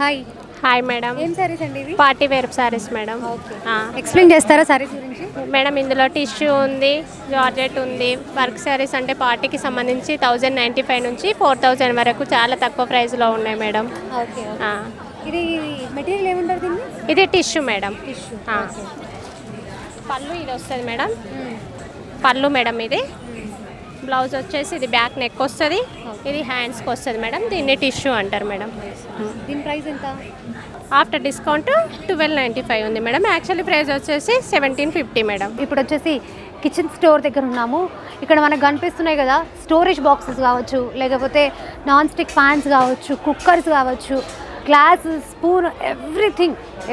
Hi hi madam. ఏం సారీస్ అండి ఇవి? Party wear saris madam. Explain చేస్తారా సారీస్ గురించి? మేడం ఇందులో టిష్యూ ఉంది, జార్జెట్ ఉంది. వర్క్ సారీస్ అంటే పార్టీకి సంబంధించి 1095 నుంచి 4000 వరకు చాలా తక్కువ ప్రైస్లో ఉన్నాయి మేడం. ఓకే. ఆ, ఇది మెటీరియల్ ఏముంటుంది దీన్ని? ఇది టిష్యూ మేడం. టిష్యూ. పళ్ళు ఇది వస్తుంది మేడం. పళ్ళు మేడం ఇది. బ్లౌజ్ వచ్చేసి ఇది బ్యాక్ నెక్ వస్తుంది, ఇది హ్యాండ్స్కి వస్తుంది మేడం. దీన్ని టిష్యూ అంటారు మేడం. దీని ప్రైస్ ఎంత? ఆఫ్టర్ డిస్కౌంట్ 1295 ఉంది మేడం. యాక్చువల్లీ ప్రైస్ వచ్చేసి 1750 మేడం. ఇప్పుడు వచ్చేసి కిచెన్ స్టోర్ దగ్గర ఉన్నాము. ఇక్కడ మనకు కనిపిస్తున్నాయి కదా, స్టోరేజ్ బాక్సెస్ కావచ్చు, లేకపోతే నాన్ స్టిక్ ప్యాన్స్ కావచ్చు, కుక్కర్స్ కావచ్చు, గ్లాస్, స్పూన్,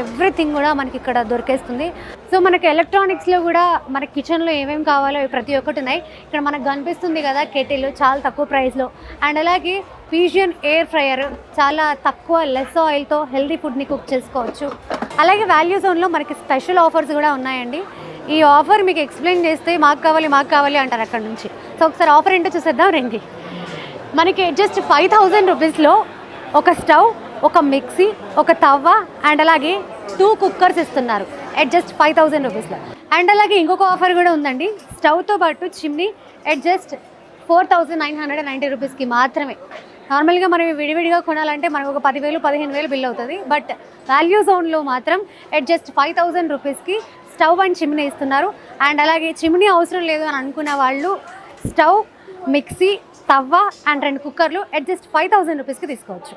ఎవ్రీథింగ్ కూడా మనకి ఇక్కడ దొరికేస్తుంది. సో మనకి ఎలక్ట్రానిక్స్లో కూడా మన కిచెన్లో ఏమేమి కావాలో అవి ప్రతి ఒక్కటి ఉన్నాయి. ఇక్కడ మనకు కనిపిస్తుంది కదా కెటిల్, చాలా తక్కువ ప్రైస్లో. అండ్ అలాగే ఫ్యూజన్ ఎయిర్ ఫ్రైయర్, చాలా తక్కువ లెస్ ఆయిల్తో హెల్తీ ఫుడ్ని కుక్ చేసుకోవచ్చు. అలాగే వాల్యూ జోన్లో మనకి స్పెషల్ ఆఫర్స్ కూడా ఉన్నాయండి. ఈ ఆఫర్ మీకు ఎక్స్ప్లెయిన్ చేస్తే మాకు కావాలి అంటారు అక్కడ నుంచి. సో ఒకసారి ఆఫర్ ఏంటో చూసేద్దాం రండి. మనకి జస్ట్ 5000 రూపీస్లో ఒక స్టవ్, ఒక మిక్సీ, ఒక తవ్వ అండ్ అలాగే 2 కుక్కర్స్ ఇస్తున్నారు ఎట్ జస్ట్ 5000 రూపీస్లో. అండ్ అలాగే ఇంకొక ఆఫర్ కూడా ఉందండి, స్టవ్తో పాటు చిమ్నీ ఎట్ జస్ట్ 4990 రూపీస్కి మాత్రమే. నార్మల్గా మనం విడివిడిగా కొనాలంటే మనకు ఒక 10,000 15,000 బిల్ అవుతుంది. బట్ వాల్యూ జోన్లో మాత్రం ఎట్ జస్ట్ 5000 రూపీస్కి స్టవ్ అండ్ చిమ్నీ ఇస్తున్నారు. అండ్ అలాగే చిమ్నీ అవసరం లేదు అని అనుకున్న వాళ్ళు స్టవ్, మిక్సీ, తవ్వ అండ్ 2 కుక్కర్లు ఎట్ జస్ట్ 5000 రూపీస్కి తీసుకోవచ్చు.